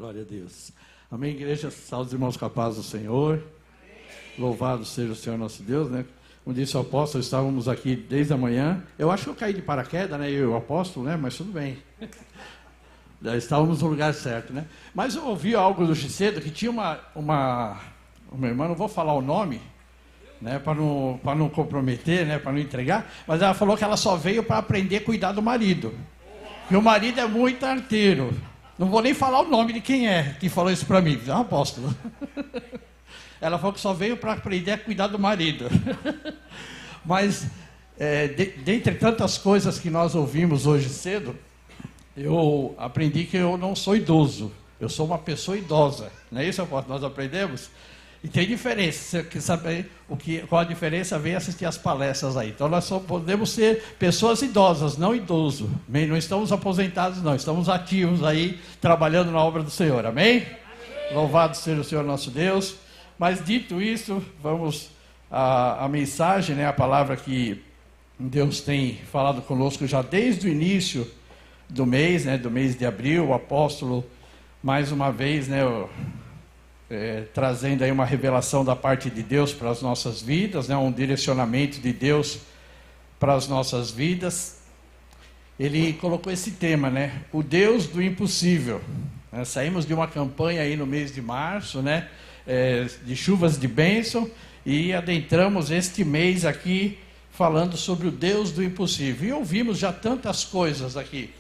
Glória a Deus. Amém, igreja? Salve os irmãos com a paz do Senhor. Louvado seja o Senhor nosso Deus, né? Como disse o apóstolo, estávamos aqui desde a manhã. Eu acho que eu caí de paraquedas, né? Eu e o apóstolo, né? Mas tudo bem. Já estávamos no lugar certo, né? Mas eu ouvi algo hoje cedo que tinha uma irmã, não vou falar o nome, né? Para não comprometer, né? Para não entregar. Mas ela falou que ela só veio para aprender a cuidar do marido. Que o marido é muito arteiro. Não vou nem falar o nome de quem é que falou isso para mim. É um apóstolo. Ela falou que só veio para aprender a cuidar do marido. Mas, dentre tantas coisas que nós ouvimos hoje cedo, eu aprendi que eu não sou idoso. Eu sou uma pessoa idosa. Não é isso, apóstolo? Nós aprendemos? E tem diferença. Você quer saber qual a diferença? Vem assistir as palestras aí. Então, nós só podemos ser pessoas idosas, não idoso. Amém? Não estamos aposentados, não. Estamos ativos aí, trabalhando na obra do Senhor. Amém? Amém. Louvado seja o Senhor nosso Deus. Mas, dito isso, vamos à mensagem, né? A palavra que Deus tem falado conosco já desde o início do mês, né? Do mês de abril. O apóstolo, mais uma vez, né? Trazendo aí uma revelação da parte de Deus para as nossas vidas, né, um direcionamento de Deus para as nossas vidas. Ele colocou esse tema, né, o Deus do impossível. Saímos de uma campanha aí no mês de março, né, de chuvas de bênção, e adentramos este mês aqui falando sobre o Deus do impossível. E ouvimos já tantas coisas aqui.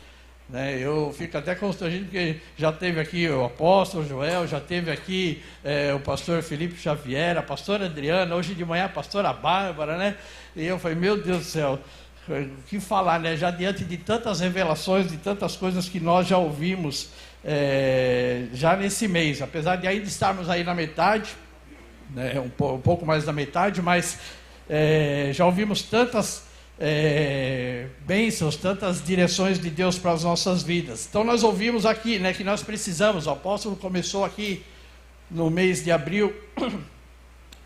Eu fico até constrangido porque já teve aqui o apóstolo Joel, já teve aqui o pastor Felipe Xavier, a pastora Adriana, hoje de manhã a pastora Bárbara, né? E eu falei, meu Deus do céu, o que falar, né? Já diante de tantas revelações, de tantas coisas que nós já ouvimos já nesse mês, apesar de ainda estarmos aí na metade, né? um pouco mais da metade, mas já ouvimos tantas bênçãos, tantas direções de Deus para as nossas vidas. Então nós ouvimos aqui, né, que nós precisamos, o apóstolo começou aqui no mês de abril,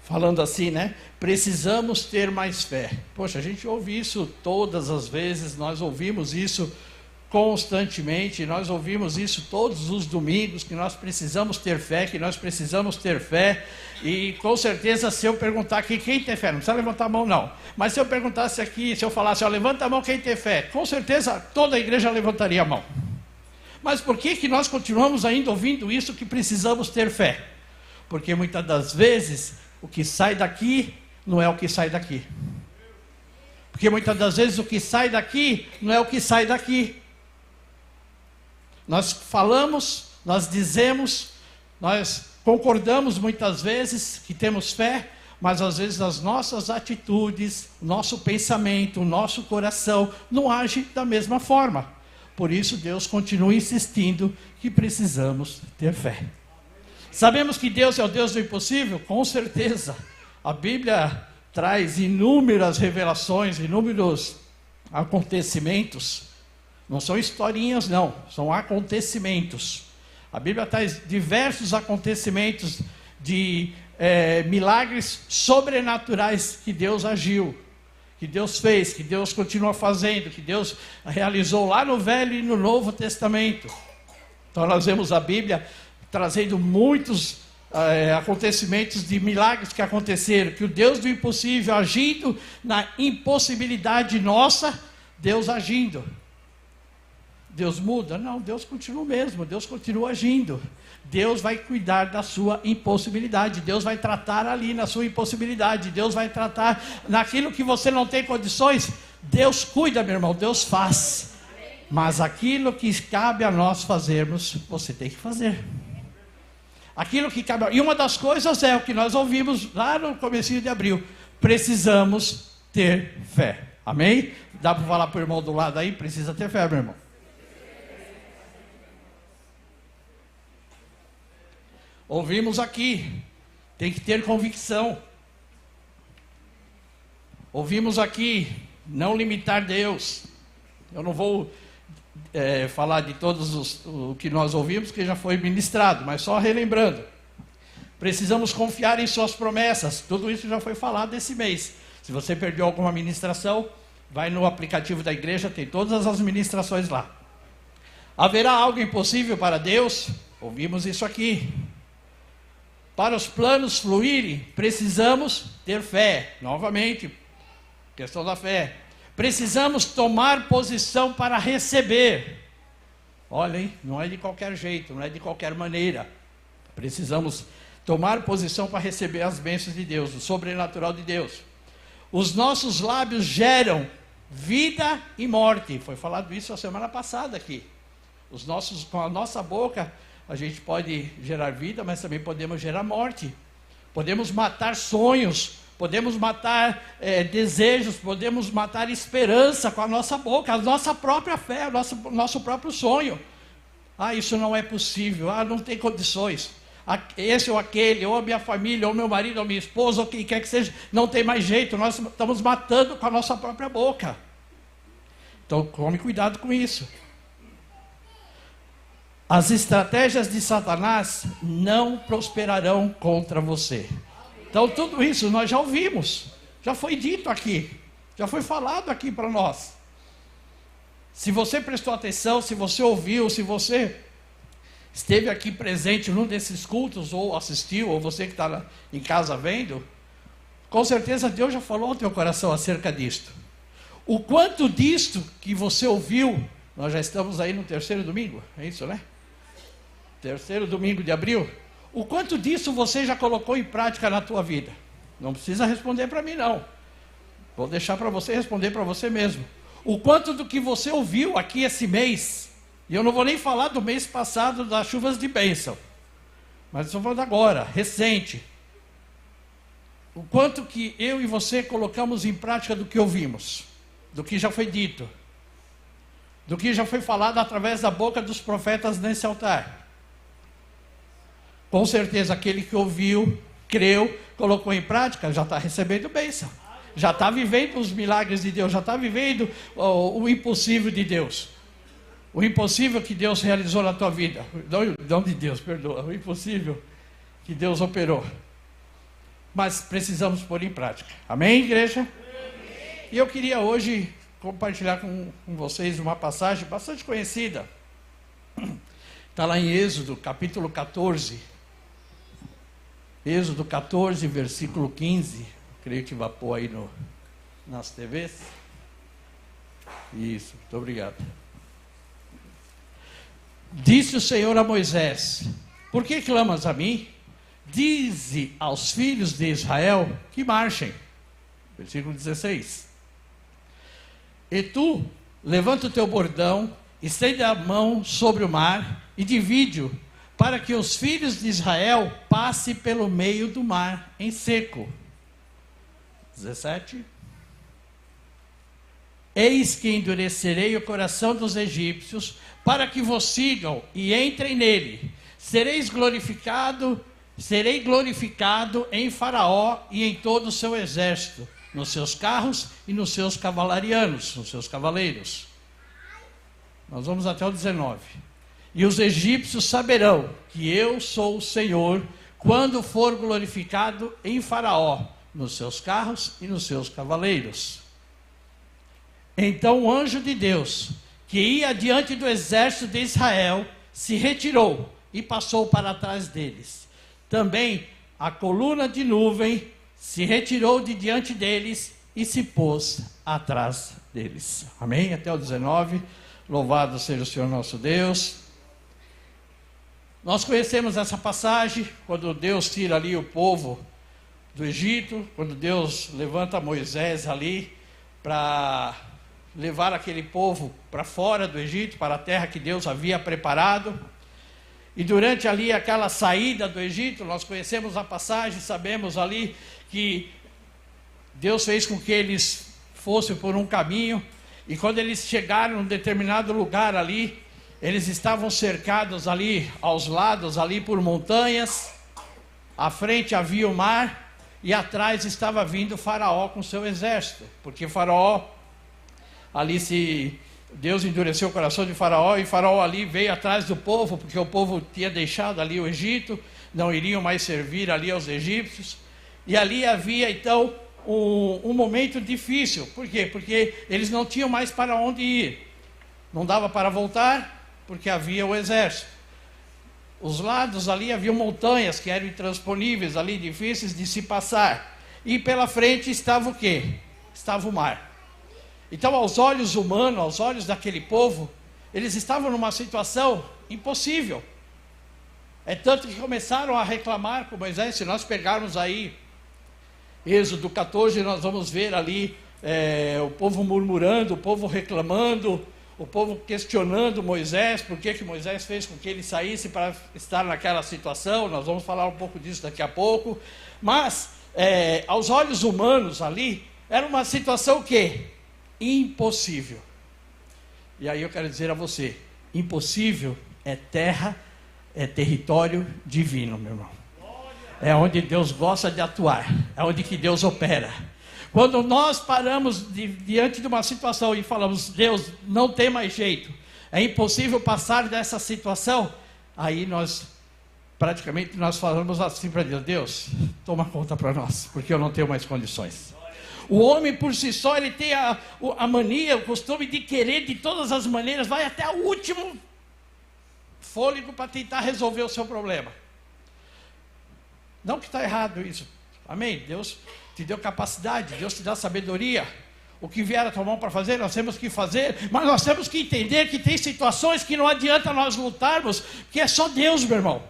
falando assim, né, precisamos ter mais fé. Poxa, a gente ouve isso todas as vezes, nós ouvimos isso constantemente, nós ouvimos isso todos os domingos, que nós precisamos ter fé, que nós precisamos ter fé, e com certeza se eu perguntar aqui, quem tem fé? Não precisa levantar a mão não, mas se eu perguntasse aqui, se eu falasse, levanta a mão quem tem fé, com certeza toda a igreja levantaria a mão. Mas por que nós continuamos ainda ouvindo isso, que precisamos ter fé? Porque muitas das vezes, o que sai daqui, não é o que sai daqui. Porque muitas das vezes o que sai daqui, não é o que sai daqui. Nós falamos, nós dizemos, nós concordamos muitas vezes que temos fé, mas às vezes as nossas atitudes, nosso pensamento, o nosso coração não age da mesma forma. Por isso Deus continua insistindo que precisamos ter fé. Sabemos que Deus é o Deus do impossível? Com certeza. A Bíblia traz inúmeras revelações, inúmeros acontecimentos. Não são historinhas, não. São acontecimentos. A Bíblia traz diversos acontecimentos de milagres sobrenaturais que Deus agiu, que Deus fez, que Deus continua fazendo, que Deus realizou lá no Velho e no Novo Testamento. Então nós vemos a Bíblia trazendo muitos acontecimentos de milagres que aconteceram, que o Deus do impossível agindo na impossibilidade nossa, Deus agindo. Deus muda? Não, Deus continua o mesmo, Deus continua agindo. Deus vai cuidar da sua impossibilidade, Deus vai tratar ali na sua impossibilidade, Deus vai tratar naquilo que você não tem condições, Deus cuida, meu irmão, Deus faz. Mas aquilo que cabe a nós fazermos, você tem que fazer. Aquilo que cabe, e uma das coisas é o que nós ouvimos lá no comecinho de abril, precisamos ter fé. Amém? Dá para falar para o irmão do lado aí, precisa ter fé, meu irmão. Ouvimos aqui, tem que ter convicção. Ouvimos aqui, não limitar Deus. Eu não vou falar de todos o que nós ouvimos, que já foi ministrado, mas só relembrando. Precisamos confiar em suas promessas. Tudo isso já foi falado esse mês. Se você perdeu alguma ministração, vai no aplicativo da igreja, tem todas as ministrações lá. Haverá algo impossível para Deus? Ouvimos isso aqui. Para os planos fluírem, precisamos ter fé. Novamente, questão da fé. Precisamos tomar posição para receber. Olha, hein? Não é de qualquer jeito, não é de qualquer maneira. Precisamos tomar posição para receber as bênçãos de Deus, o sobrenatural de Deus. Os nossos lábios geram vida e morte. Foi falado isso a semana passada aqui. Com a nossa boca, a gente pode gerar vida, mas também podemos gerar morte. Podemos matar sonhos, podemos matar desejos, podemos matar esperança com a nossa boca, a nossa própria fé, o nosso próprio sonho. Ah, isso não é possível, não tem condições. Esse ou aquele, ou a minha família, ou meu marido, ou minha esposa, ou quem quer que seja, não tem mais jeito, nós estamos matando com a nossa própria boca. Então, tome cuidado com isso. As estratégias de Satanás não prosperarão contra você. Então, tudo isso nós já ouvimos, já foi dito aqui, já foi falado aqui para nós. Se você prestou atenção, se você ouviu, se você esteve aqui presente num desses cultos, ou assistiu, ou você que está em casa vendo, com certeza Deus já falou ao teu coração acerca disto. O quanto disto que você ouviu, nós já estamos aí no 3º domingo, é isso, né? 3º domingo de abril. O quanto disso você já colocou em prática na tua vida? Não precisa responder para mim, não. Vou deixar para você responder para você mesmo. O quanto do que você ouviu aqui esse mês, e eu não vou nem falar do mês passado das chuvas de bênção, mas estou falando agora, recente. O quanto que eu e você colocamos em prática do que ouvimos, do que já foi dito, do que já foi falado através da boca dos profetas nesse altar. Com certeza aquele que ouviu, creu, colocou em prática, já está recebendo bênção. Já está vivendo os milagres de Deus, já está vivendo o impossível de Deus. O impossível que Deus realizou na tua vida. Não de Deus, perdoa. O impossível que Deus operou. Mas precisamos pôr em prática. Amém, igreja? E eu queria hoje compartilhar com vocês uma passagem bastante conhecida. Está lá em Êxodo, capítulo 14. Êxodo 14, versículo 15. Creio que vai pôr aí nas TVs. Isso, muito obrigado. Disse o Senhor a Moisés: por que clamas a mim? Dize aos filhos de Israel que marchem. Versículo 16. E tu, levanta o teu bordão, estende a mão sobre o mar e divide-o, para que os filhos de Israel passem pelo meio do mar em seco. 17. Eis que endurecerei o coração dos egípcios, para que vos sigam e entrem nele. Serei glorificado em Faraó e em todo o seu exército, nos seus carros e nos seus cavalarianos, nos seus cavaleiros. Nós vamos até o 19. E os egípcios saberão que eu sou o Senhor, quando for glorificado em Faraó, nos seus carros e nos seus cavaleiros. Então o anjo de Deus, que ia diante do exército de Israel, se retirou e passou para trás deles. Também a coluna de nuvem se retirou de diante deles e se pôs atrás deles. Amém? Até o 19. Louvado seja o Senhor nosso Deus. Nós conhecemos essa passagem, quando Deus tira ali o povo do Egito, quando Deus levanta Moisés ali para levar aquele povo para fora do Egito, para a terra que Deus havia preparado. E durante ali aquela saída do Egito, nós conhecemos a passagem, sabemos ali que Deus fez com que eles fossem por um caminho, e quando eles chegaram em um determinado lugar ali, eles estavam cercados ali aos lados ali por montanhas, à frente havia o mar, e atrás estava vindo Faraó com seu exército, porque Faraó, ali Deus endureceu o coração de Faraó, e Faraó ali veio atrás do povo, porque o povo tinha deixado ali o Egito, não iriam mais servir ali aos egípcios, e ali havia então um momento difícil. Por quê? Porque eles não tinham mais para onde ir, não dava para voltar, porque havia o exército. Os lados ali haviam montanhas que eram intransponíveis, ali difíceis de se passar. E pela frente estava o quê? Estava o mar. Então, aos olhos humanos, aos olhos daquele povo, eles estavam numa situação impossível. É tanto que começaram a reclamar com Moisés. Se nós pegarmos aí Êxodo 14, nós vamos ver ali o povo murmurando, o povo reclamando, o povo questionando Moisés, por que Moisés fez com que ele saísse para estar naquela situação. Nós vamos falar um pouco disso daqui a pouco. Mas, aos olhos humanos ali, era uma situação o quê? Impossível. E aí eu quero dizer a você, impossível é terra, é território divino, meu irmão. É onde Deus gosta de atuar, é onde que Deus opera. Quando nós paramos diante de uma situação e falamos, Deus, não tem mais jeito, é impossível passar dessa situação, aí nós falamos assim para Deus, Deus, toma conta para nós, porque eu não tenho mais condições. O homem por si só, ele tem a mania, o costume de querer de todas as maneiras, vai até o último fôlego para tentar resolver o seu problema. Não que está errado isso, amém? Deus te deu capacidade, Deus te dá sabedoria. O que vier a tua mão para fazer, nós temos que fazer, mas nós temos que entender que tem situações que não adianta nós lutarmos, que é só Deus, meu irmão.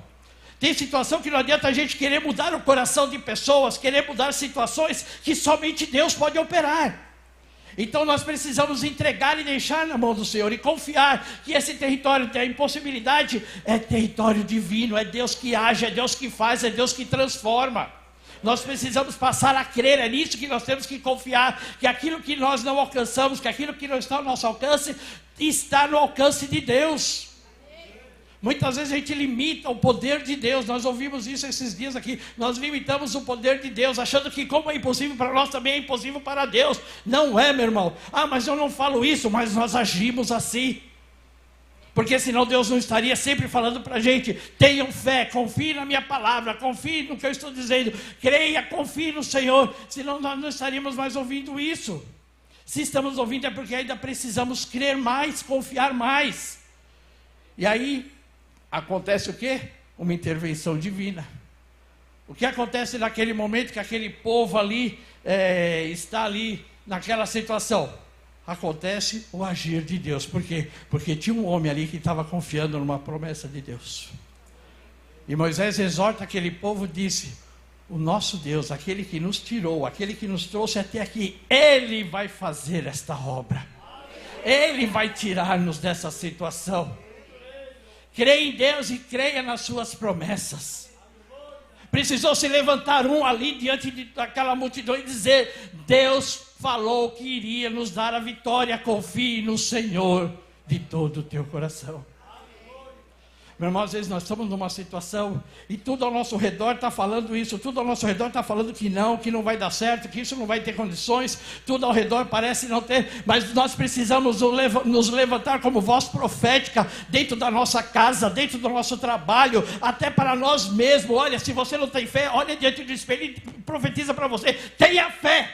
Tem situação que não adianta a gente querer mudar o coração de pessoas, querer mudar situações que somente Deus pode operar. Então nós precisamos entregar e deixar na mão do Senhor e confiar que esse território da impossibilidade é território divino, é Deus que age, é Deus que faz, é Deus que transforma. Nós precisamos passar a crer, é nisso que nós temos que confiar, que aquilo que nós não alcançamos, que aquilo que não está ao nosso alcance, está no alcance de Deus. Muitas vezes a gente limita o poder de Deus. Nós ouvimos isso esses dias aqui. Nós limitamos o poder de Deus, achando que como é impossível para nós, também é impossível para Deus. Não é, meu irmão. Ah, mas eu não falo isso, mas nós agimos assim. Porque senão Deus não estaria sempre falando para a gente, tenham fé, confie na minha palavra, confie no que eu estou dizendo, creia, confie no Senhor, senão nós não estaríamos mais ouvindo isso. Se estamos ouvindo é porque ainda precisamos crer mais, confiar mais. E aí acontece o quê? Uma intervenção divina. O que acontece naquele momento que aquele povo ali está ali naquela situação? Acontece o agir de Deus. Por quê? Porque tinha um homem ali que estava confiando numa promessa de Deus. E Moisés exorta aquele povo e disse, o nosso Deus, aquele que nos tirou, aquele que nos trouxe até aqui, Ele vai fazer esta obra. Ele vai tirar-nos dessa situação. Creia em Deus e creia nas suas promessas. Precisou se levantar um ali diante daquela multidão e dizer, Deus falou que iria nos dar a vitória, confie no Senhor de todo o teu coração. Meu irmão, às vezes nós estamos numa situação e tudo ao nosso redor está falando isso, tudo ao nosso redor está falando que não vai dar certo, que isso não vai ter condições, tudo ao redor parece não ter, mas nós precisamos nos levantar como voz profética dentro da nossa casa, dentro do nosso trabalho, até para nós mesmos. Olha, se você não tem fé, olha diante do espelho e profetiza para você, tenha fé,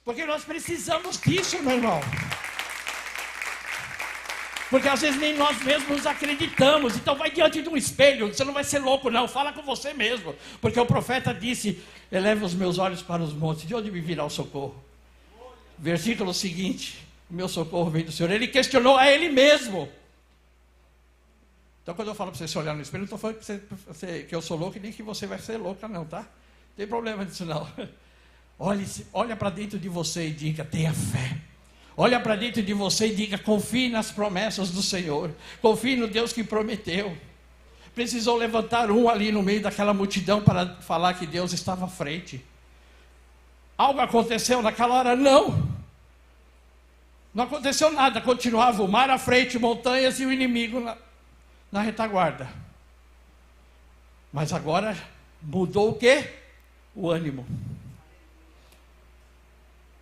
porque nós precisamos disso, meu irmão. Porque às vezes nem nós mesmos acreditamos. Então vai diante de um espelho. Você não vai ser louco não, fala com você mesmo. Porque o profeta disse, eleva os meus olhos para os montes, de onde me virá o socorro? Versículo seguinte, o meu socorro vem do Senhor. Ele questionou a ele mesmo. Então quando eu falo para você se olhar no espelho, não estou falando que eu sou louco e nem que você vai ser louca não, tá? Não tem problema disso não. Olha para dentro de você e diga, tenha fé. Olha para dentro de você e diga, confie nas promessas do Senhor. Confie no Deus que prometeu. Precisou levantar um ali no meio daquela multidão para falar que Deus estava à frente. Algo aconteceu naquela hora? Não. Não aconteceu nada. Continuava o mar à frente, montanhas e o inimigo na retaguarda. Mas agora mudou o quê? O ânimo.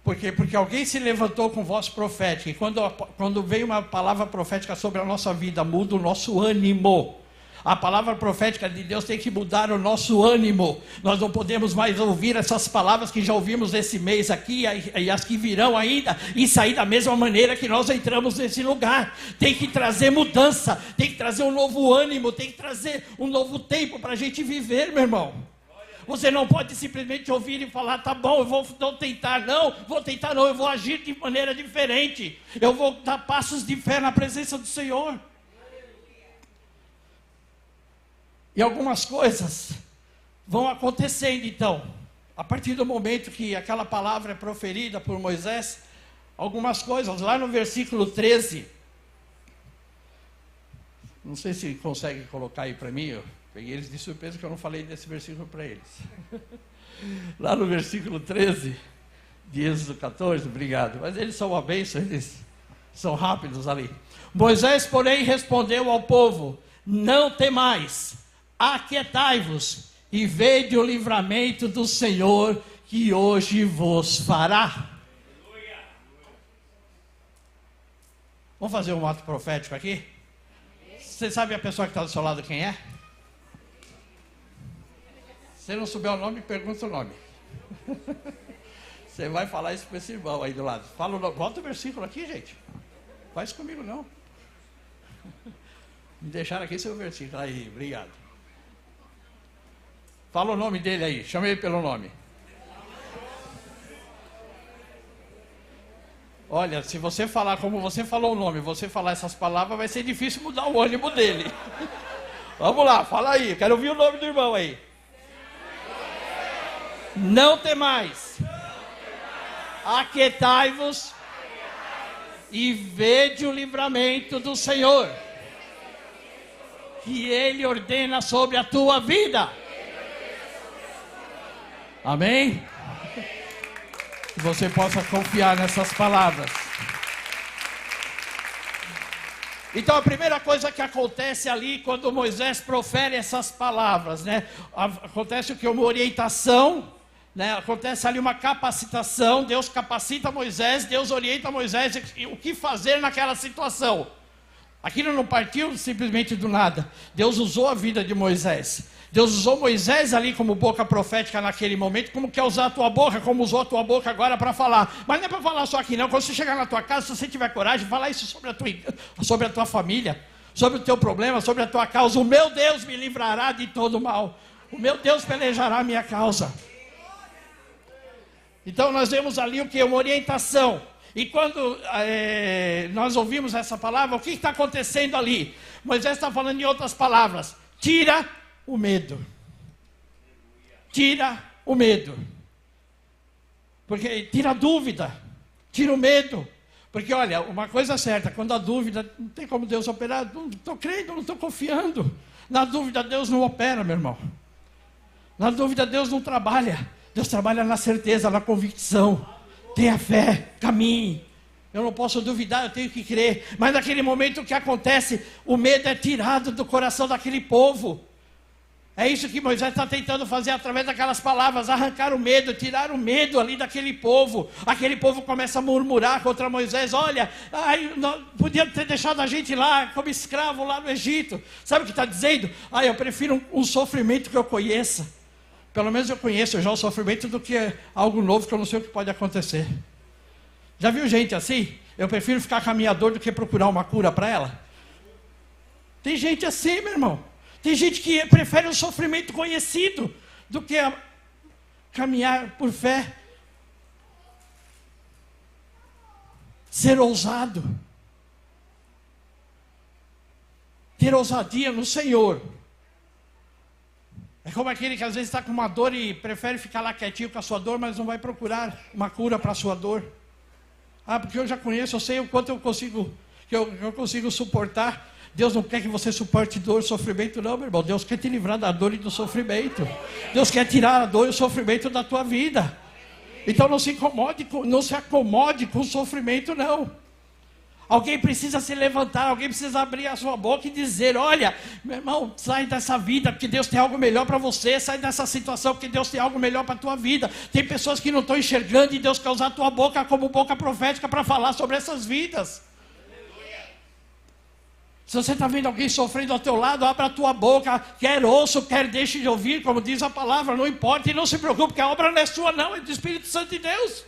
Por quê? Porque alguém se levantou com voz profética. E quando veio uma palavra profética sobre a nossa vida, muda o nosso ânimo. A palavra profética de Deus tem que mudar o nosso ânimo. Nós não podemos mais ouvir essas palavras que já ouvimos esse mês aqui e as que virão ainda e sair da mesma maneira que nós entramos nesse lugar. Tem que trazer mudança, tem que trazer um novo ânimo, tem que trazer um novo tempo para a gente viver, meu irmão. Você não pode simplesmente ouvir e falar, tá bom, eu vou tentar não, eu vou agir de maneira diferente. Eu vou dar passos de fé na presença do Senhor. E algumas coisas vão acontecendo então. A partir do momento que aquela palavra é proferida por Moisés, algumas coisas, lá no versículo 13. Não sei se consegue colocar aí para mim, peguei eles de surpresa que eu não falei desse versículo para eles. Lá no versículo 13, de Êxodo 14, obrigado. Mas eles são uma bênção, eles são rápidos ali. Moisés, porém, respondeu ao povo, não temais, aquietai-vos e vede o livramento do Senhor que hoje vos fará. Vamos fazer um ato profético aqui? Você sabe a pessoa que está do seu lado quem é? Se não souber o nome, pergunta o nome. Você vai falar isso para esse irmão aí do lado. Fala o nome. Bota o versículo aqui, gente. Faz comigo não. Me deixaram aqui seu versículo. Aí, obrigado. Fala o nome dele aí. Chama ele pelo nome. Olha, se você falar como você falou o nome, você falar essas palavras, vai ser difícil mudar o ânimo dele. Vamos lá, fala aí. Quero ouvir o nome do irmão aí. Não temais, aquietai-vos e vede o livramento do Senhor, que Ele ordena sobre a tua vida. Amém? Que você possa confiar nessas palavras. Então a primeira coisa que acontece ali, quando Moisés profere essas palavras, né? Acontece o que? Uma orientação. Né, acontece ali uma capacitação. Deus capacita Moisés, Deus orienta Moisés o que fazer naquela situação. Aquilo não partiu simplesmente do nada. Deus usou a vida de Moisés. Deus usou Moisés ali como boca profética naquele momento, como quer usar a tua boca, como usou a tua boca agora para falar. Mas não é para falar só aqui não. Quando você chegar na tua casa, se você tiver coragem, falar isso sobre a tua família, sobre o teu problema, sobre a tua causa. O meu Deus me livrará de todo mal. O meu Deus pelejará a minha causa. Então nós vemos ali o que? Uma orientação. E quando nós ouvimos essa palavra, o que está acontecendo ali? Moisés está falando em outras palavras. Tira o medo. Tira o medo. Porque tira a dúvida. Tira o medo. Porque olha, uma coisa é certa, quando a dúvida, não tem como Deus operar, não estou crendo, não estou confiando. Na dúvida Deus não opera, meu irmão. Na dúvida Deus não trabalha. Deus trabalha na certeza, na convicção. Tenha fé, caminhe. Eu não posso duvidar, eu tenho que crer. Mas naquele momento o que acontece? O medo é tirado do coração daquele povo. É isso que Moisés está tentando fazer através daquelas palavras. Arrancar o medo, tirar o medo ali daquele povo. Aquele povo começa a murmurar contra Moisés. Olha, podia ter deixado a gente lá como escravo lá no Egito. Sabe o que está dizendo? Eu prefiro um sofrimento que eu conheça. Pelo menos eu conheço já o sofrimento do que algo novo que eu não sei o que pode acontecer. Já viu gente assim? Eu prefiro ficar com a minha dor do que procurar uma cura para ela. Tem gente assim, meu irmão. Tem gente que prefere o sofrimento conhecido do que caminhar por fé. Ser ousado. Ter ousadia no Senhor. É como aquele que às vezes está com uma dor e prefere ficar lá quietinho com a sua dor, mas não vai procurar uma cura para a sua dor. Porque eu já conheço, eu sei o quanto eu consigo suportar. Deus não quer que você suporte dor e sofrimento não, meu irmão. Deus quer te livrar da dor e do sofrimento. Deus quer tirar a dor e o sofrimento da tua vida. Então não se acomode com o sofrimento não. Alguém precisa se levantar, alguém precisa abrir a sua boca e dizer, olha, meu irmão, sai dessa vida, porque Deus tem algo melhor para você, sai dessa situação, porque Deus tem algo melhor para a tua vida. Tem pessoas que não estão enxergando e Deus quer usar a tua boca como boca profética para falar sobre essas vidas. Se você está vendo alguém sofrendo ao teu lado, abra a tua boca, quer ouça, quer deixe de ouvir, como diz a palavra, não importa, e não se preocupe, porque a obra não é sua não, é do Espírito Santo de Deus.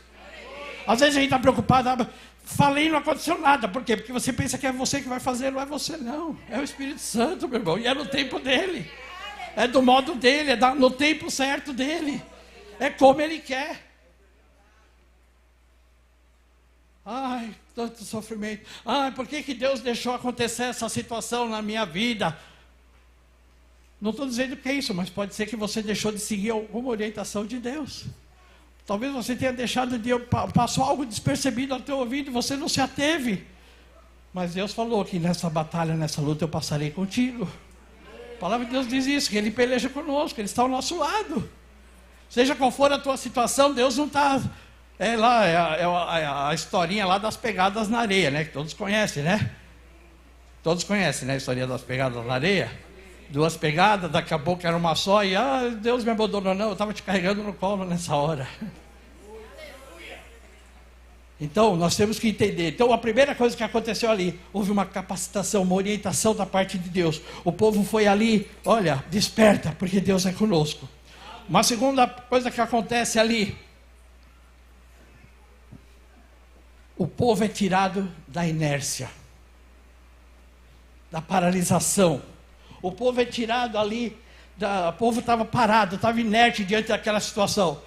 Às vezes a gente está preocupado, falei e não aconteceu nada, por quê? Porque você pensa que é você que vai fazer, não é você não, é o Espírito Santo, meu irmão, e é no tempo dele, é do modo dele, é no tempo certo dele, é como ele quer. Ai, tanto sofrimento. Ai, por que Deus deixou acontecer essa situação na minha vida? Não estou dizendo que é isso, mas pode ser que você deixou de seguir alguma orientação de Deus. Talvez você tenha deixado de... Passou algo despercebido ao teu ouvido e você não se ateve. Mas Deus falou que nessa batalha, nessa luta, eu passarei contigo. A palavra de Deus diz isso, que Ele peleja conosco, Ele está ao nosso lado. Seja qual for a tua situação, Deus não está... É a historinha lá das pegadas na areia, né? Que todos conhecem, né? Todos conhecem, né? A historinha das pegadas na areia. 2 pegadas, daqui a pouco era uma só. E Deus me abandonou. Não, eu estava te carregando no colo nessa hora. Então, nós temos que entender. Então, a primeira coisa que aconteceu ali, houve uma capacitação, uma orientação da parte de Deus. O povo foi ali, olha, desperta, porque Deus é conosco. Uma segunda coisa que acontece ali, o povo é tirado da inércia, da paralisação. O povo é tirado ali, o povo estava parado, estava inerte diante daquela situação.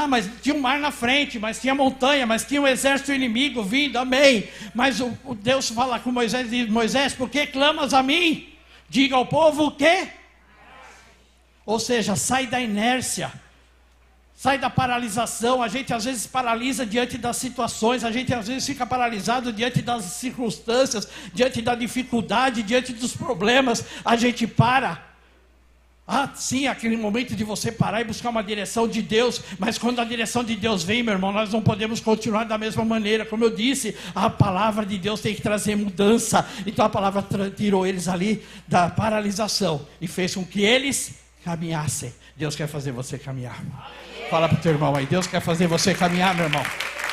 Mas tinha um mar na frente, mas tinha montanha, mas tinha um exército inimigo vindo, amém. Mas o Deus fala com Moisés, diz, Moisés, por que clamas a mim? Diga ao povo o quê? Ou seja, sai da inércia. Sai da paralisação. A gente às vezes paralisa diante das situações, a gente às vezes fica paralisado diante das circunstâncias, diante da dificuldade, diante dos problemas, a gente para. Sim, aquele momento de você parar e buscar uma direção de Deus, mas quando a direção de Deus vem, meu irmão, nós não podemos continuar da mesma maneira. Como eu disse, a palavra de Deus tem que trazer mudança. Então a palavra tirou eles ali da paralisação e fez com que eles caminhassem. Deus quer fazer você caminhar. Fala para o teu irmão aí, Deus quer fazer você caminhar, meu irmão.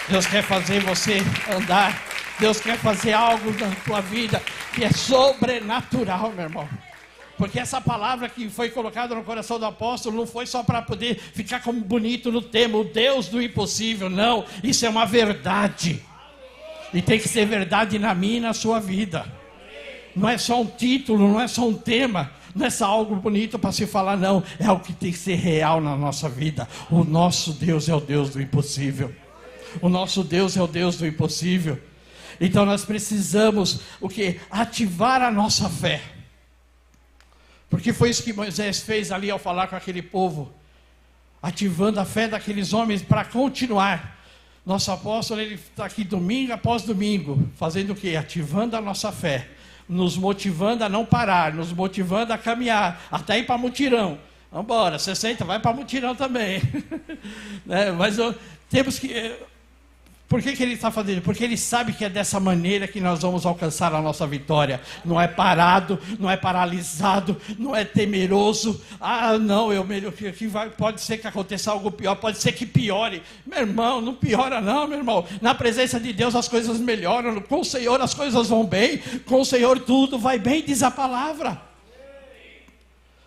Deus quer fazer você andar. Deus quer fazer algo na tua vida que é sobrenatural, meu irmão. Porque essa palavra que foi colocada no coração do apóstolo não foi só para poder ficar como bonito no tema, o Deus do impossível. Não, isso é uma verdade. E tem que ser verdade na minha e na sua vida. Não é só um título, não é só um tema. Não é só algo bonito para se falar, não. É algo que tem que ser real na nossa vida. O nosso Deus é o Deus do impossível. O nosso Deus é o Deus do impossível. Então nós precisamos, o quê? Ativar a nossa fé. Porque foi isso que Moisés fez ali ao falar com aquele povo. Ativando a fé daqueles homens para continuar. Nosso apóstolo, ele está aqui domingo após domingo. Fazendo o quê? Ativando a nossa fé. Nos motivando a não parar, nos motivando a caminhar, até ir para mutirão. Vamos embora, 60, vai para mutirão também. Né? Mas temos que... Por que ele está fazendo? Porque ele sabe que é dessa maneira que nós vamos alcançar a nossa vitória. Não é parado, não é paralisado, não é temeroso. Não, pode ser que aconteça algo pior, pode ser que piore. Meu irmão, não piora não, meu irmão. Na presença de Deus as coisas melhoram, com o Senhor as coisas vão bem, com o Senhor tudo vai bem, diz a palavra.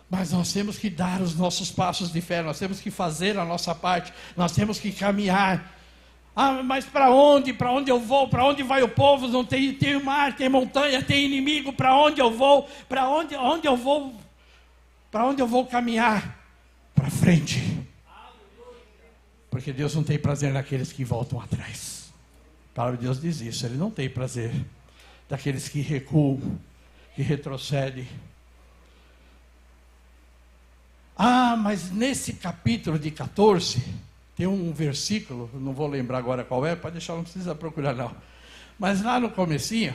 Mas nós temos que dar os nossos passos de fé, nós temos que fazer a nossa parte, nós temos que caminhar. Mas para onde? Para onde eu vou? Para onde vai o povo? Não tem mar, tem montanha, tem inimigo. Para onde eu vou? Para onde eu vou? Para onde eu vou caminhar? Para frente. Porque Deus não tem prazer naqueles que voltam atrás. A palavra de Deus diz isso. Ele não tem prazer daqueles que recuam, que retrocedem. Mas nesse capítulo de 14... Tem um versículo, não vou lembrar agora qual é, pode deixar, não precisa procurar não. Mas lá no comecinho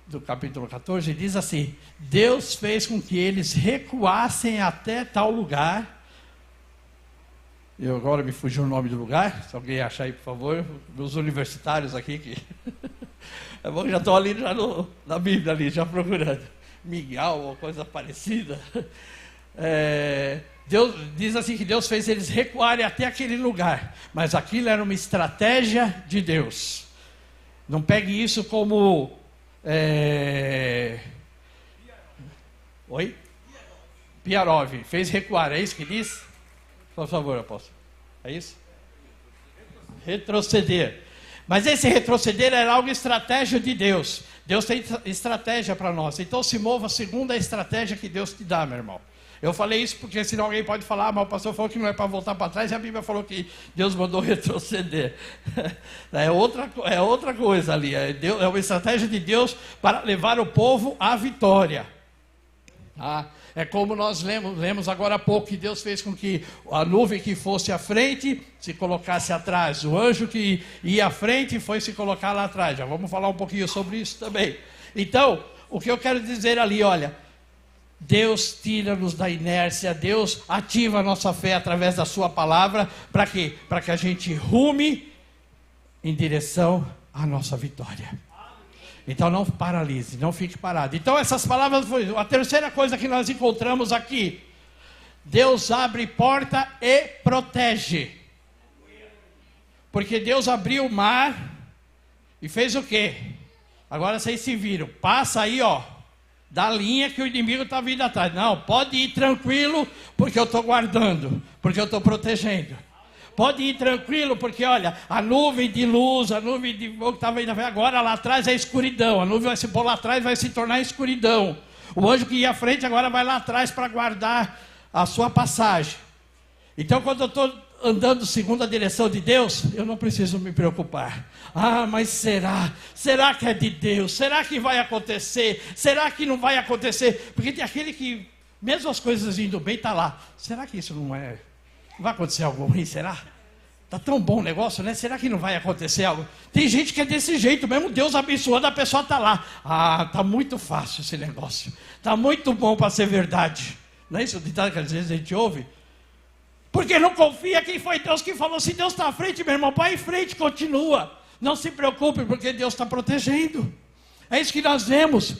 do capítulo 14, diz assim, Deus fez com que eles recuassem até tal lugar. Eu agora me fugiu o nome do lugar, se alguém achar aí, por favor, meus universitários aqui, que é bom, já estou ali já na Bíblia, ali, já procurando. Miguel, ou coisa parecida. Deus diz assim que Deus fez eles recuarem até aquele lugar, mas aquilo era uma estratégia de Deus. Não pegue isso como Oi? Piarov, fez recuar, é isso que diz? Por favor, apóstolo. É isso? Retroceder. Mas esse retroceder era algo estratégia de Deus. Deus tem estratégia para nós. Então se mova segundo a estratégia que Deus te dá, meu irmão. Eu falei isso porque senão alguém pode falar, mas o pastor falou que não é para voltar para trás e a Bíblia falou que Deus mandou retroceder. É outra coisa ali. É uma estratégia de Deus para levar o povo à vitória. Tá? É como nós lemos agora há pouco, que Deus fez com que a nuvem que fosse à frente se colocasse atrás. O anjo que ia à frente foi se colocar lá atrás. Já vamos falar um pouquinho sobre isso também. Então, o que eu quero dizer ali, olha, Deus tira-nos da inércia, Deus ativa a nossa fé através da sua palavra. Para quê? Para que a gente rume em direção à nossa vitória. Então não paralise, não fique parado. Então essas palavras foi a terceira coisa que nós encontramos aqui. Deus abre porta e protege. Porque Deus abriu o mar e fez o quê? Agora vocês se viram, passa aí ó, da linha que o inimigo está vindo atrás. Não, pode ir tranquilo, porque eu estou guardando, porque eu estou protegendo. Pode ir tranquilo, porque olha, a nuvem de luz, a nuvem de fogo que estava indo agora lá atrás é escuridão. A nuvem vai se pôr lá atrás, vai se tornar escuridão. O anjo que ia à frente agora vai lá atrás para guardar a sua passagem. Então quando eu estou andando segundo a direção de Deus, eu não preciso me preocupar. Ah, mas será? Será que é de Deus? Será que vai acontecer? Será que não vai acontecer? Porque tem aquele que, mesmo as coisas indo bem, está lá. Será que isso não é? Vai acontecer algo ruim, será? Está tão bom o negócio, né? Será que não vai acontecer algo? Tem gente que é desse jeito, mesmo Deus abençoando, a pessoa está lá. Ah, está muito fácil esse negócio. Está muito bom para ser verdade. Não é isso o ditado que às vezes a gente ouve? Porque não confia quem foi Deus que falou. Se Deus está à frente, meu irmão, vai em frente, continua. Não se preocupe, porque Deus está protegendo. É isso que nós vemos.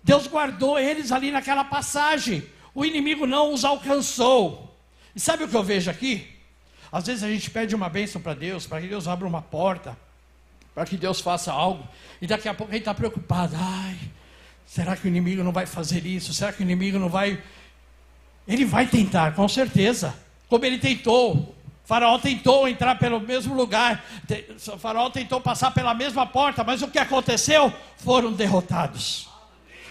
Deus guardou eles ali naquela passagem. O inimigo não os alcançou. E sabe o que eu vejo aqui? Às vezes a gente pede uma bênção para Deus, para que Deus abra uma porta, para que Deus faça algo, e daqui a pouco a gente está preocupado. Ai, será que o inimigo não vai fazer isso? Será que o inimigo não vai... Ele vai tentar, com certeza. Como ele tentou. O faraó tentou entrar pelo mesmo lugar. O faraó tentou passar pela mesma porta, mas o que aconteceu? Foram derrotados.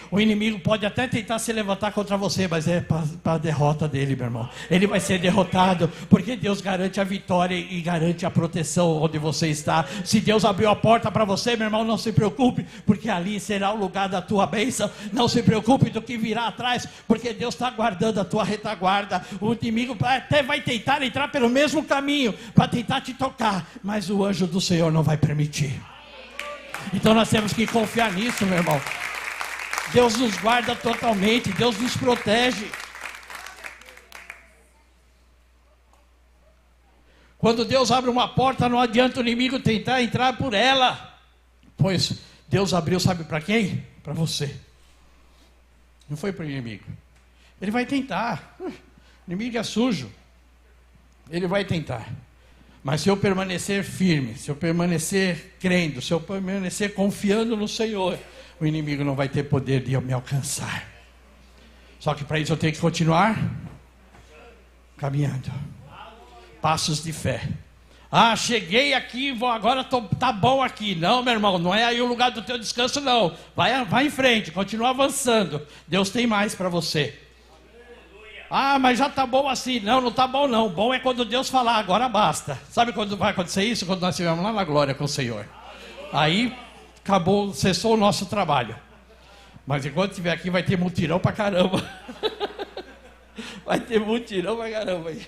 O inimigo pode até tentar se levantar contra você, mas é para a derrota dele, meu irmão. Ele vai ser derrotado, porque Deus garante a vitória e garante a proteção onde você está. Se Deus abriu a porta para você, meu irmão, não se preocupe, porque ali será o lugar da tua bênção. Não se preocupe do que virá atrás, porque Deus está guardando a tua retaguarda. O inimigo até vai tentar entrar pelo mesmo caminho, para tentar te tocar, mas o anjo do Senhor não vai permitir. Então nós temos que confiar nisso, meu irmão. Deus nos guarda totalmente, Deus nos protege. Quando Deus abre uma porta, não adianta o inimigo tentar entrar por ela, pois Deus abriu, sabe para quem? Para você. Não foi para o inimigo. Ele vai tentar. O inimigo é sujo. Ele vai tentar. Mas se eu permanecer firme, se eu permanecer crendo, se eu permanecer confiando no Senhor, o inimigo não vai ter poder de me alcançar. Só que para isso eu tenho que continuar caminhando. Passos de fé. Ah, cheguei aqui, agora tá bom aqui. Não, meu irmão, não é aí o lugar do teu descanso, não. Vai em frente, continua avançando. Deus tem mais para você. Ah, mas já está bom assim. Não, não está bom não. Bom é quando Deus falar, agora basta. Sabe quando vai acontecer isso? Quando nós estivermos lá na glória com o Senhor. Aí acabou, cessou o nosso trabalho. Mas enquanto estiver aqui vai ter mutirão pra caramba. Vai ter mutirão pra caramba aí.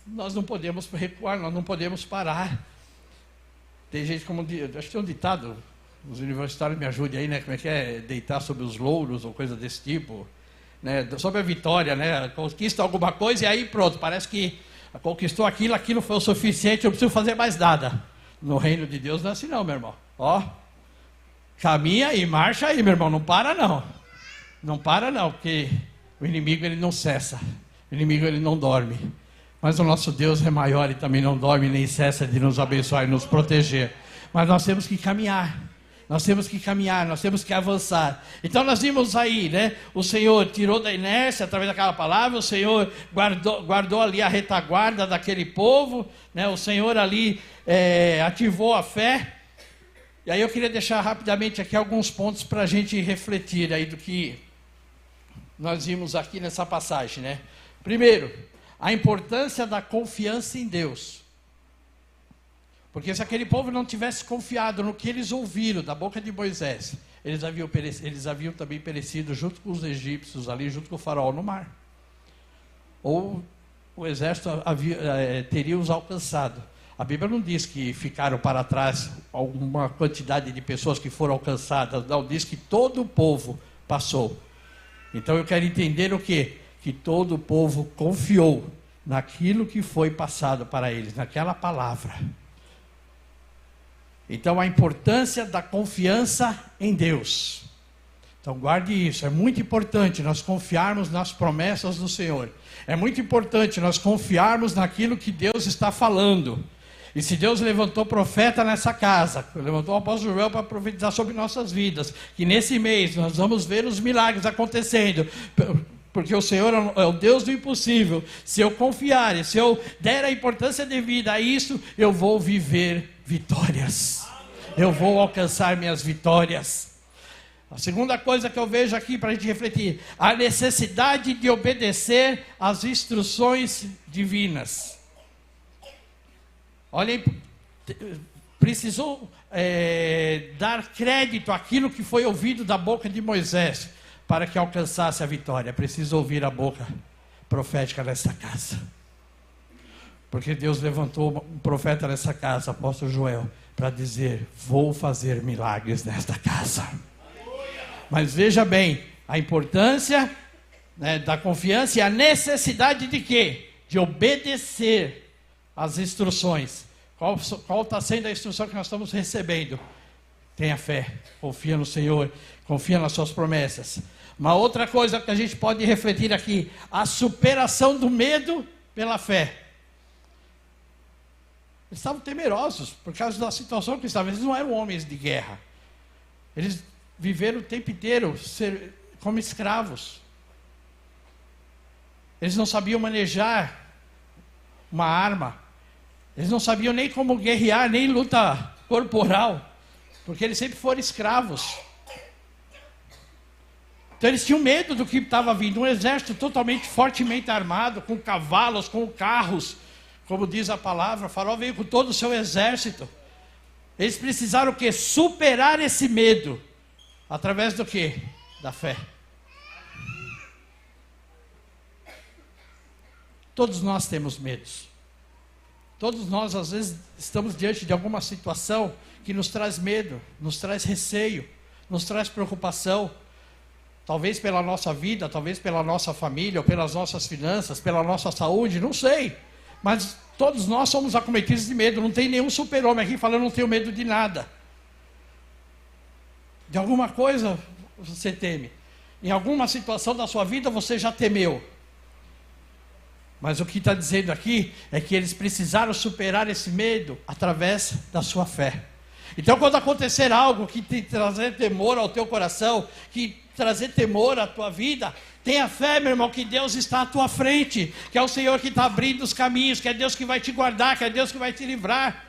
Nós não podemos recuar, nós não podemos parar. Tem gente como, acho que tem um ditado, os universitários me ajudem aí, né? Como é que é? Deitar sobre os louros ou coisa desse tipo. Né? Sobre a vitória, né? Conquista alguma coisa e aí pronto, parece que conquistou aquilo foi o suficiente, eu não preciso fazer mais nada. No reino de Deus não é assim não, meu irmão. Ó, caminha e marcha aí, meu irmão, não para não. Não para não, porque o inimigo ele não cessa. O inimigo ele não dorme. Mas o nosso Deus é maior e também não dorme nem cessa de nos abençoar e nos proteger. Mas nós temos que caminhar. Nós temos que caminhar, nós temos que avançar. Então nós vimos aí, né? O Senhor tirou da inércia através daquela palavra, o Senhor guardou ali a retaguarda daquele povo, né? O Senhor ali ativou a fé. E aí eu queria deixar rapidamente aqui alguns pontos para a gente refletir aí do que nós vimos aqui nessa passagem, né? Primeiro, a importância da confiança em Deus. Porque se aquele povo não tivesse confiado no que eles ouviram da boca de Moisés, eles haviam também perecido junto com os egípcios ali, junto com o faraó no mar. Ou o exército teria os alcançado. A Bíblia não diz que ficaram para trás alguma quantidade de pessoas que foram alcançadas. Não, diz que todo o povo passou. Então eu quero entender o quê? Que todo o povo confiou naquilo que foi passado para eles, naquela palavra. Então, a importância da confiança em Deus. Então, guarde isso. É muito importante nós confiarmos nas promessas do Senhor. É muito importante nós confiarmos naquilo que Deus está falando. E se Deus levantou profeta nessa casa, levantou o apóstolo Joel para profetizar sobre nossas vidas, que nesse mês nós vamos ver os milagres acontecendo, porque o Senhor é o Deus do impossível. Se eu confiar e se eu der a importância devida a isso, eu vou viver vitórias. Eu vou alcançar minhas vitórias. A segunda coisa que eu vejo aqui para a gente refletir, a necessidade de obedecer às instruções divinas. Olhem, precisou dar crédito àquilo que foi ouvido da boca de Moisés para que alcançasse a vitória. Precisa ouvir a boca profética nessa casa. Porque Deus levantou um profeta nessa casa, apóstolo Joel, para dizer: vou fazer milagres nesta casa. Mas veja bem, a importância, né, da confiança e a necessidade de quê? De obedecer às instruções. Qual está sendo a instrução que nós estamos recebendo? Tenha fé, confia no Senhor, confia nas suas promessas. Uma outra coisa que a gente pode refletir aqui, a superação do medo pela fé. Eles estavam temerosos por causa da situação que estavam. Eles não eram homens de guerra. Eles viveram o tempo inteiro como escravos. Eles não sabiam manejar uma arma. Eles não sabiam nem como guerrear, nem luta corporal. Porque eles sempre foram escravos. Então eles tinham medo do que estava vindo. Um exército totalmente, fortemente armado, com cavalos, com carros. Como diz a palavra, o faraó veio com todo o seu exército. Eles precisaram o quê? Superar esse medo. Através do quê? Da fé. Todos nós temos medos. Todos nós, às vezes, estamos diante de alguma situação que nos traz medo, nos traz receio, nos traz preocupação. Talvez pela nossa vida, talvez pela nossa família, ou pelas nossas finanças, pela nossa saúde, não sei. Mas todos nós somos acometidos de medo. Não tem nenhum super-homem aqui falando: não tenho medo de nada. De alguma coisa você teme. Em alguma situação da sua vida você já temeu. Mas o que está dizendo aqui é que eles precisaram superar esse medo através da sua fé. Então, quando acontecer algo que te trazer temor ao teu coração, que trazer temor à tua vida, tenha fé, meu irmão, que Deus está à tua frente, que é o Senhor que está abrindo os caminhos, que é Deus que vai te guardar, que é Deus que vai te livrar.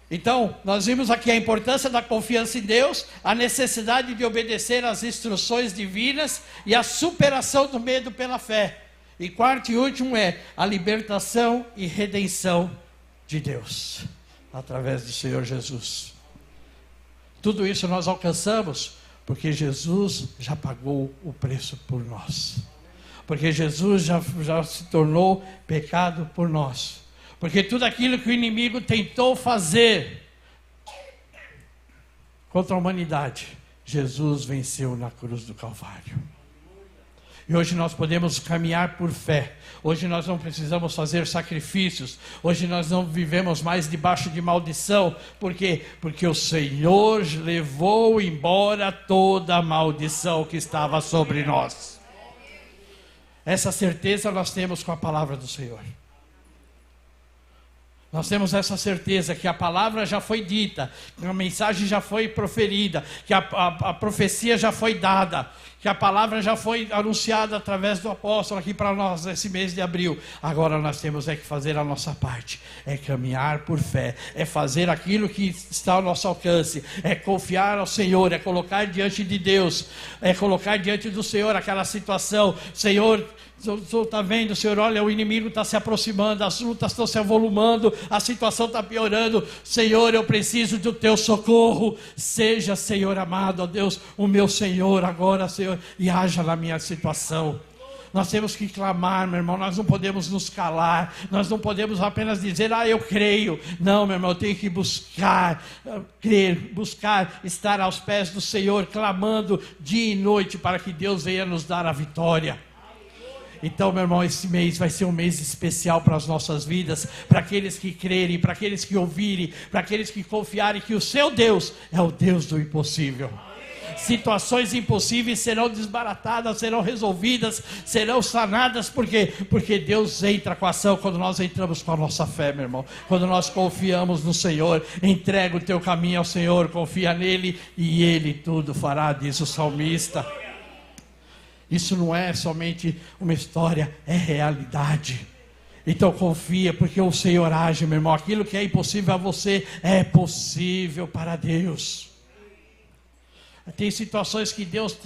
Então, nós vimos aqui a importância da confiança em Deus, a necessidade de obedecer às instruções divinas e a superação do medo pela fé. E quarto e último é a libertação e redenção de Deus, através do Senhor Jesus. Tudo isso nós alcançamos porque Jesus já pagou o preço por nós. Porque Jesus já se tornou pecado por nós. Porque tudo aquilo que o inimigo tentou fazer contra a humanidade, Jesus venceu na cruz do Calvário. E hoje nós podemos caminhar por fé. Hoje nós não precisamos fazer sacrifícios. Hoje nós não vivemos mais debaixo de maldição. Por quê? Porque o Senhor levou embora toda a maldição que estava sobre nós. Essa certeza nós temos com a palavra do Senhor. Nós temos essa certeza que a palavra já foi dita, que a mensagem já foi proferida, que a profecia já foi dada, que a palavra já foi anunciada através do apóstolo aqui para nós nesse mês de abril. Agora nós temos que fazer a nossa parte, é caminhar por fé, é fazer aquilo que está ao nosso alcance, é confiar ao Senhor, é colocar diante de Deus, é colocar diante do Senhor aquela situação. Senhor, o Senhor está vendo, Senhor, olha, o inimigo está se aproximando, as lutas estão se avolumando, a situação está piorando. Senhor, eu preciso do teu socorro. Seja, Senhor amado, ó Deus, o meu Senhor agora, Senhor, e haja na minha situação. Nós temos que clamar, meu irmão, nós não podemos nos calar, nós não podemos apenas dizer, eu creio. Não, meu irmão, eu tenho que buscar, crer, buscar estar aos pés do Senhor, clamando dia e noite para que Deus venha nos dar a vitória. Então, meu irmão, esse mês vai ser um mês especial para as nossas vidas, para aqueles que crerem, para aqueles que ouvirem, para aqueles que confiarem que o seu Deus é o Deus do impossível. Situações impossíveis serão desbaratadas, serão resolvidas, serão sanadas, porque Deus entra com a ação quando nós entramos com a nossa fé, meu irmão. Quando nós confiamos no Senhor, entrega o teu caminho ao Senhor, confia nele e Ele tudo fará, diz o salmista. Isso não é somente uma história, é realidade. Então confia, porque o Senhor age, meu irmão. Aquilo que é impossível a você, é possível para Deus. Tem situações que Deus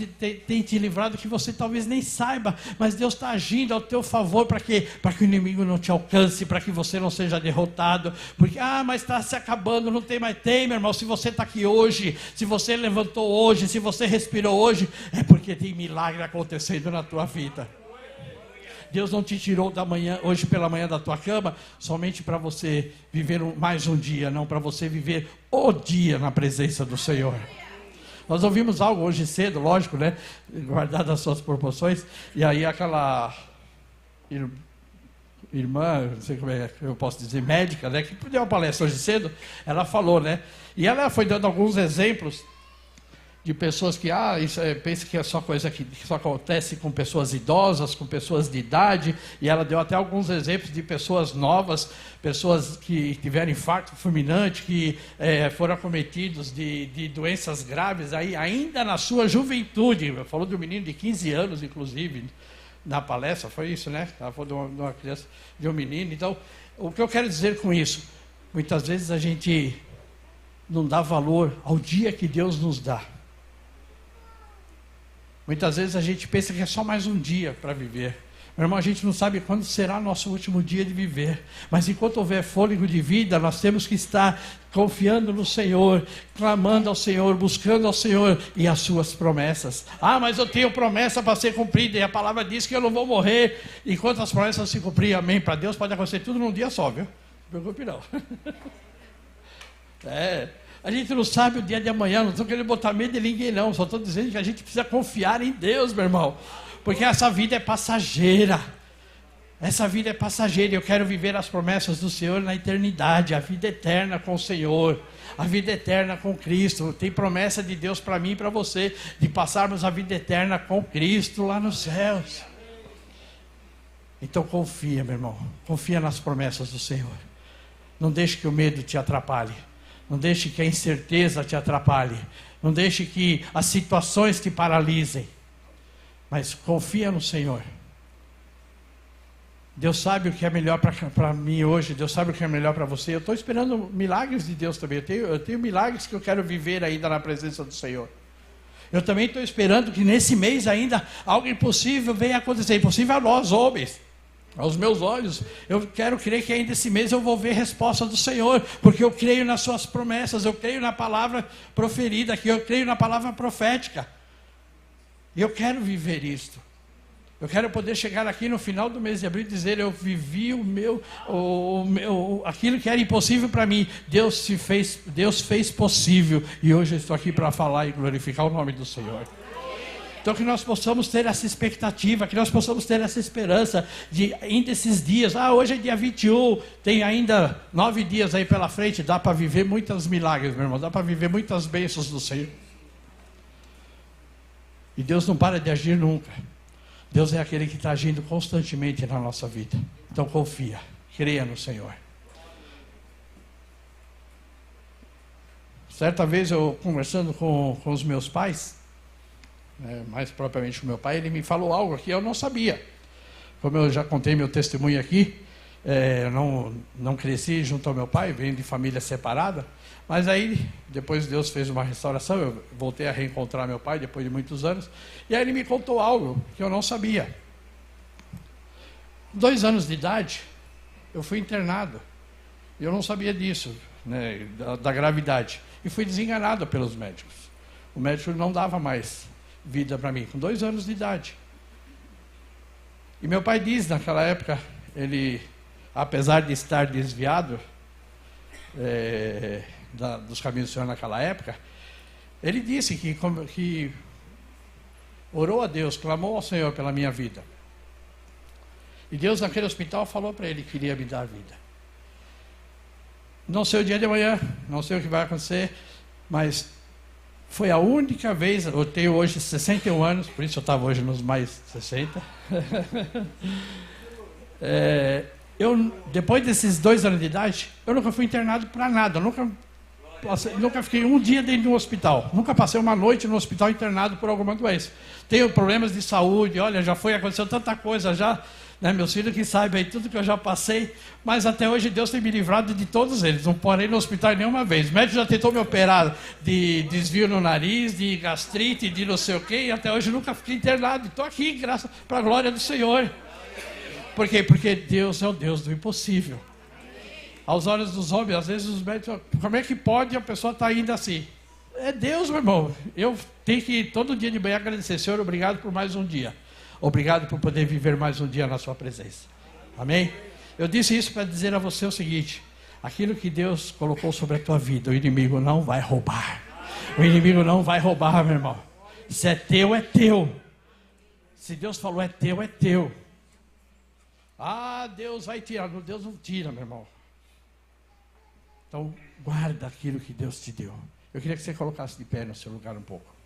tem te livrado que você talvez nem saiba, mas Deus está agindo ao teu favor para que o inimigo não te alcance, para que você não seja derrotado. Porque, mas está se acabando, não tem mais. Tem, meu irmão, se você está aqui hoje, se você levantou hoje, se você respirou hoje, é porque tem milagre acontecendo na tua vida. Deus não te tirou hoje pela manhã da tua cama somente para você viver mais um dia, não, para você viver o dia na presença do Senhor. Nós ouvimos algo hoje cedo, lógico, né? Guardadas as suas proporções. E aí aquela irmã, não sei como é que eu posso dizer, médica, né? Que deu uma palestra hoje cedo, ela falou, né? E ela foi dando alguns exemplos de pessoas que, pensa que é só coisa que só acontece com pessoas idosas, com pessoas de idade, e ela deu até alguns exemplos de pessoas novas, pessoas que tiveram infarto fulminante, que foram acometidos de doenças graves, aí, ainda na sua juventude. Falou de um menino de 15 anos, inclusive, na palestra, foi isso, né? Ela falou de uma criança, de um menino. Então, o que eu quero dizer com isso? Muitas vezes a gente não dá valor ao dia que Deus nos dá. Muitas vezes a gente pensa que é só mais um dia para viver. Meu irmão, a gente não sabe quando será nosso último dia de viver. Mas enquanto houver fôlego de vida, nós temos que estar confiando no Senhor, clamando ao Senhor, buscando ao Senhor e as suas promessas. Mas eu tenho promessa para ser cumprida, e a palavra diz que eu não vou morrer enquanto as promessas se cumprirem. Amém. Para Deus pode acontecer tudo num dia só, viu? Não se preocupe não. A gente não sabe o dia de amanhã, não estou querendo botar medo de ninguém não, só estou dizendo que a gente precisa confiar em Deus, meu irmão, porque essa vida é passageira, e eu quero viver as promessas do Senhor na eternidade, a vida eterna com o Senhor, a vida eterna com Cristo. Tem promessa de Deus para mim e para você, de passarmos a vida eterna com Cristo lá nos céus. Então confia, meu irmão, confia nas promessas do Senhor, não deixe que o medo te atrapalhe. Não deixe que a incerteza te atrapalhe. Não deixe que as situações te paralisem. Mas confia no Senhor. Deus sabe o que é melhor para mim hoje. Deus sabe o que é melhor para você. Eu estou esperando milagres de Deus também. Eu tenho milagres que eu quero viver ainda na presença do Senhor. Eu também estou esperando que nesse mês ainda algo impossível venha acontecer. Impossível a nós, homens. Aos meus olhos, eu quero crer que ainda esse mês eu vou ver resposta do Senhor, porque eu creio nas suas promessas, eu creio na palavra proferida aqui, eu creio na palavra profética, e eu quero viver isto. Eu quero poder chegar aqui no final do mês de abril e dizer, eu vivi aquilo que era impossível para mim, Deus fez possível, e hoje eu estou aqui para falar e glorificar o nome do Senhor. Então que nós possamos ter essa expectativa, que nós possamos ter essa esperança de ainda esses dias, hoje é dia 21, tem ainda 9 dias aí pela frente, dá para viver muitos milagres, meu irmão, dá para viver muitas bênçãos do Senhor. E Deus não para de agir nunca. Deus é aquele que está agindo constantemente na nossa vida. Então confia, creia no Senhor. Certa vez eu conversando com os meus pais, mais propriamente com meu pai, ele me falou algo que eu não sabia. Como eu já contei meu testemunho aqui, eu não cresci junto ao meu pai, venho de família separada, mas aí depois Deus fez uma restauração, eu voltei a reencontrar meu pai depois de muitos anos, e aí ele me contou algo que eu não sabia. 2 anos de idade, eu fui internado, e eu não sabia disso, né, da gravidade, e fui desenganado pelos médicos. O médico não dava mais vida para mim, com 2 anos de idade. E meu pai diz, naquela época, ele, apesar de estar desviado dos caminhos do Senhor naquela época, ele disse que orou a Deus, clamou ao Senhor pela minha vida. E Deus naquele hospital falou para ele que queria me dar vida. Não sei o dia de amanhã, não sei o que vai acontecer, mas foi a única vez, eu tenho hoje 61 anos, por isso eu estava hoje nos mais 60. Depois desses 2 anos de idade, eu nunca fui internado para nada, nunca fiquei um dia dentro de um hospital, nunca passei uma noite no hospital internado por alguma doença. Tenho problemas de saúde, olha, aconteceu tanta coisa já, né, meus filhos que sabem aí tudo que eu já passei, mas até hoje Deus tem me livrado de todos eles, não parei no hospital nenhuma vez. O médico já tentou me operar de desvio no nariz, de gastrite, de não sei o quê, e até hoje nunca fiquei internado. Estou aqui, graças para a glória do Senhor. Por quê? Porque Deus é o Deus do impossível. Aos olhos dos homens, às vezes os médicos, como é que pode a pessoa estar indo assim? É Deus, meu irmão. Eu tenho que todo dia de manhã agradecer, Senhor, obrigado por mais um dia. Obrigado por poder viver mais um dia na sua presença. Amém? Eu disse isso para dizer a você o seguinte: aquilo que Deus colocou sobre a tua vida, o inimigo não vai roubar. O inimigo não vai roubar, meu irmão. Se é teu, é teu. Se Deus falou é teu, é teu. Ah, Deus vai tirar. Deus não tira, meu irmão. Então, guarda aquilo que Deus te deu. Eu queria que você colocasse de pé no seu lugar um pouco.